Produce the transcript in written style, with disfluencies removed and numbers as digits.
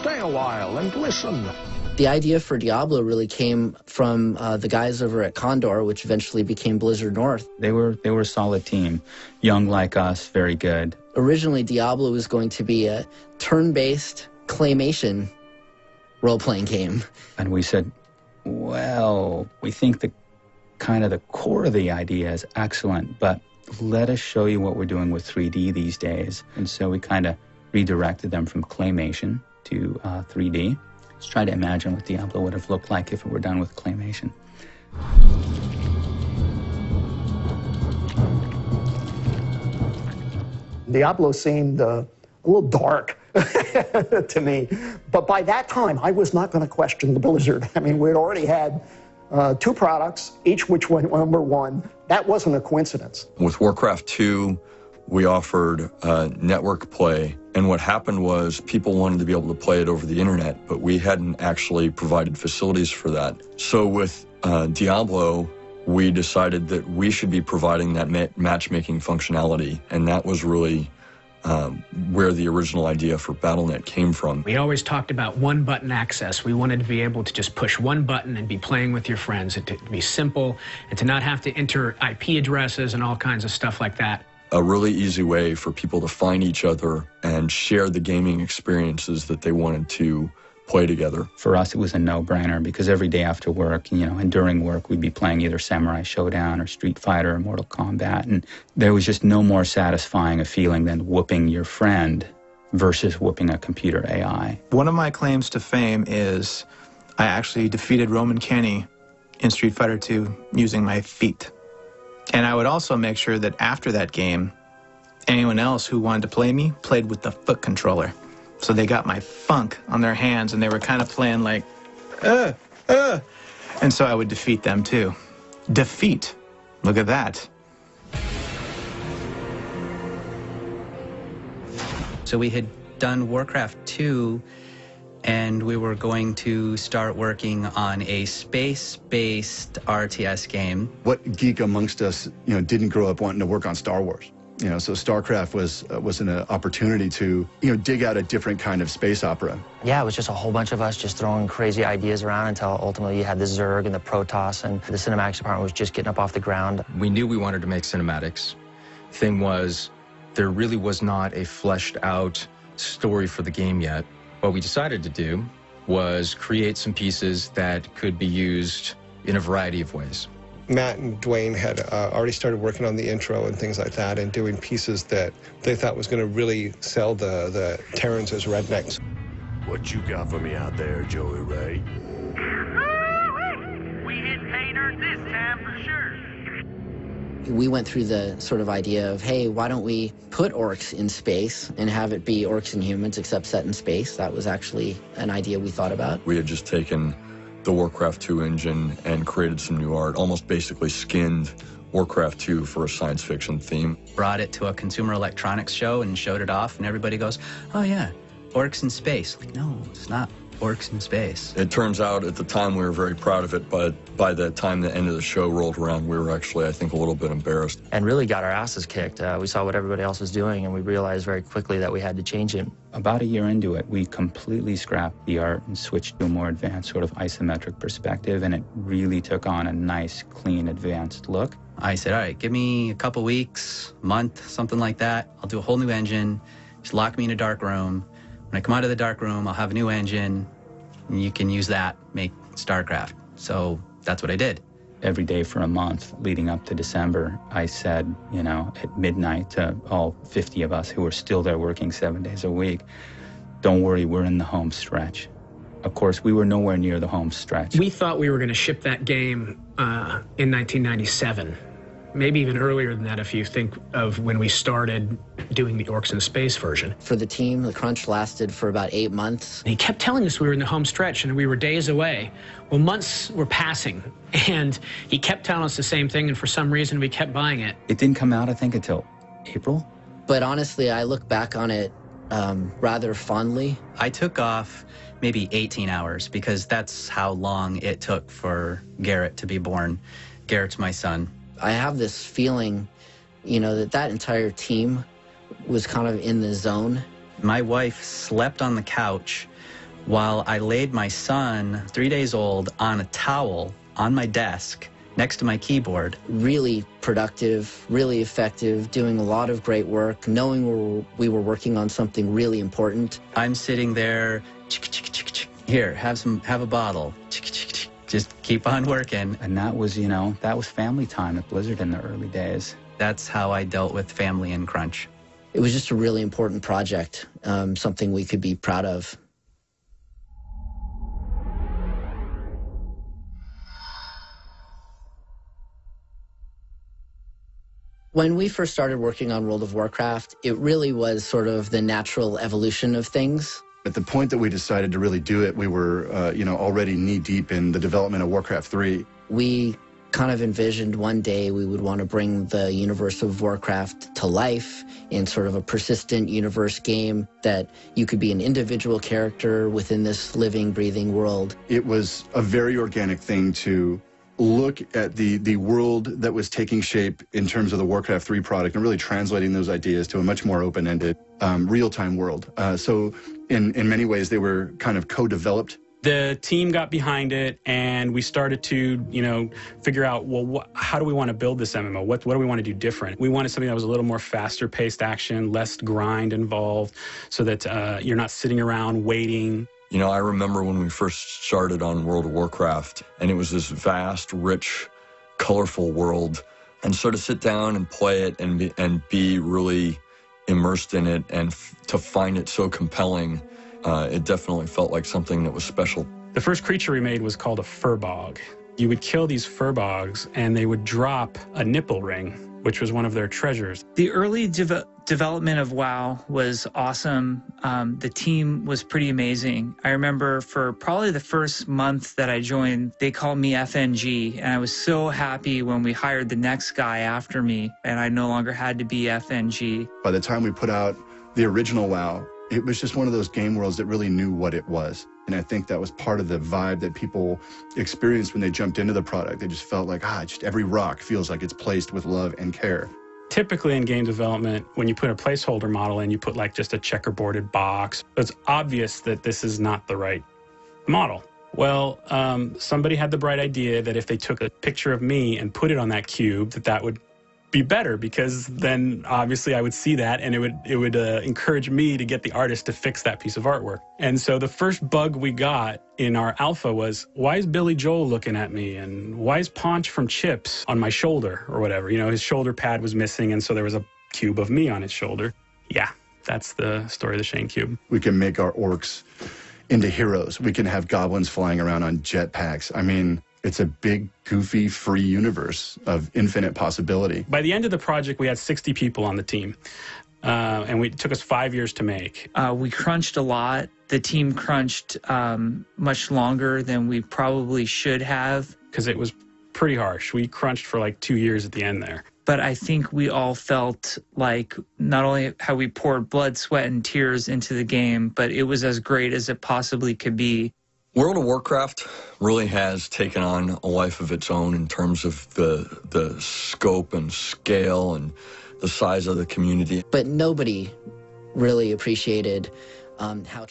Stay a while and listen. The idea for Diablo really came from the guys over at Condor, which eventually became Blizzard North. They were a solid team, young like us, very good. Originally, Diablo was going to be a turn-based claymation role-playing game. And we said, well, we think the core of the idea is excellent, but let us show you what we're doing with 3D these days. And so we kind of redirected them from claymation to 3D. Let's try to imagine what Diablo would have looked like if it were done with claymation. Diablo seemed a little dark to me. But by that time, I was not going to question the Blizzard. I mean, we'd already had 2 products, each which went #1. That wasn't a coincidence. With Warcraft 2, we offered network play. And what happened was people wanted to be able to play it over the internet, but we hadn't actually provided facilities for that. So with Diablo, we decided that we should be providing that matchmaking functionality. And that was really where the original idea for Battle.net came from. We always talked about one-button access. We wanted to be able to just push one button and be playing with your friends, and to be simple, and to not have to enter IP addresses and all kinds of stuff like that. A really easy way for people to find each other and share the gaming experiences that they wanted to play together. For us, it was a no-brainer because every day after work, and during work, we'd be playing either Samurai Showdown or Street Fighter or Mortal Kombat. And there was just no more satisfying a feeling than whooping your friend versus whooping a computer AI. One of my claims to fame is I actually defeated Roman Kenny in Street Fighter 2 using my feet. And I would also make sure that after that game, anyone else who wanted to play me played with the foot controller. So they got my funk on their hands, and they were kind of playing like, And so I would defeat them too. Defeat. Look at that. So we had done Warcraft 2, and we were going to start working on a space-based RTS game. What geek amongst us, didn't grow up wanting to work on Star Wars? So StarCraft was an opportunity to, dig out a different kind of space opera. Yeah, it was just a whole bunch of us just throwing crazy ideas around until ultimately you had the Zerg and the Protoss, and the cinematics department was just getting up off the ground. We knew we wanted to make cinematics. Thing was, there really was not a fleshed out story for the game yet. What we decided to do was create some pieces that could be used in a variety of ways. Matt and Dwayne had already started working on the intro and things like that, and doing pieces that they thought was going to really sell the Terrans as rednecks. What you got for me out there, Joey Ray? We hit pay dirt this time for sure. We went through the sort of idea of, hey, why don't we put orcs in space and have it be orcs and humans except set in space? That was actually an idea we thought about. We had just taken the Warcraft 2 engine and created some new art, almost basically skinned Warcraft 2 for a science fiction theme. Brought it to a consumer electronics show and showed it off, and everybody goes, oh yeah, orcs in space. Like, no, it's not orcs in space. It turns out at the time we were very proud of it, but by the time the end of the show rolled around, we were actually, I think, a little bit embarrassed. And really got our asses kicked. We saw what everybody else was doing, and we realized very quickly that we had to change it. About a year into it, we completely scrapped the art and switched to a more advanced sort of isometric perspective, and it really took on a nice, clean, advanced look. I said, all right, give me a couple weeks, a month, something like that. I'll do a whole new engine. Just lock me in a dark room. When I come out of the dark room, I'll have a new engine, and you can use that, make StarCraft. So that's what I did. Every day for a month leading up to December, I said, at midnight to all 50 of us who were still there working 7 days a week, don't worry, we're in the home stretch. Of course, we were nowhere near the home stretch. We thought we were going to ship that game in 1997. Maybe even earlier than that if you think of when we started doing the Orcs in Space version. For the team, the crunch lasted for about 8 months. And he kept telling us we were in the home stretch and we were days away. Well, months were passing, and he kept telling us the same thing, and for some reason we kept buying it. It didn't come out, I think, until April. But honestly, I look back on it rather fondly. I took off maybe 18 hours because that's how long it took for Garrett to be born. Garrett's my son. I have this feeling, that entire team was kind of in the zone. My wife slept on the couch while I laid my son, 3 days old, on a towel on my desk next to my keyboard. Really productive, really effective, doing a lot of great work, knowing we were working on something really important. I'm sitting there, here, have a bottle, just keep on working. And that was, you know, that was family time at Blizzard in the early days. That's how I dealt with family and crunch. It was just a really important project, something we could be proud of. When we first started working on World of Warcraft, it really was sort of the natural evolution of things. At the point that we decided to really do it, we were, you know, already knee-deep in the development of Warcraft 3. We kind of envisioned one day we would want to bring the universe of Warcraft to life in sort of a persistent universe game that you could be an individual character within this living, breathing world. It was a very organic thing to look at the world that was taking shape in terms of the Warcraft 3 product and really translating those ideas to a much more open-ended, real-time world. So in many ways, they were kind of co-developed. The team got behind it, and we started to, you know, figure out, well, how do we want to build this MMO? What do we want to do different? We wanted something that was a little more faster-paced action, less grind involved, so that you're not sitting around waiting. You know, I remember when we first started on World of Warcraft, and it was this vast, rich, colorful world. And so to sit down and play it and be really immersed in it and to find it so compelling, it definitely felt like something that was special. The first creature we made was called a furbog. You would kill these furbogs, and they would drop a nipple ring, which was one of their treasures. The early development of WoW was awesome. The team was pretty amazing. I remember for probably the first month that I joined, they called me FNG, and I was so happy when we hired the next guy after me, and I no longer had to be FNG. By the time we put out the original WoW, it was just one of those game worlds that really knew what it was. And I think that was part of the vibe that people experienced when they jumped into the product. They just felt like, just every rock feels like it's placed with love and care. Typically in game development, when you put a placeholder model in, you put like just a checkerboarded box. It's obvious that this is not the right model. Well, somebody had the bright idea that if they took a picture of me and put it on that cube, that would be better, because then obviously I would see that, and it would encourage me to get the artist to fix that piece of artwork. And so the first bug we got in our alpha was, why is Billy Joel looking at me? And why is Paunch from Chips on my shoulder or whatever? You know, his shoulder pad was missing, and so there was a cube of me on his shoulder. Yeah, that's the story of the Shane Cube. We can make our orcs into heroes. We can have goblins flying around on jetpacks. I mean, it's a big, goofy, free universe of infinite possibility. By the end of the project, we had 60 people on the team, and it took us 5 years to make. We crunched a lot. The team crunched much longer than we probably should have. Because it was pretty harsh. We crunched for like 2 years at the end there. But I think we all felt like not only how we poured blood, sweat, and tears into the game, but it was as great as it possibly could be. World of Warcraft really has taken on a life of its own in terms of the scope and scale and the size of the community. But nobody really appreciated how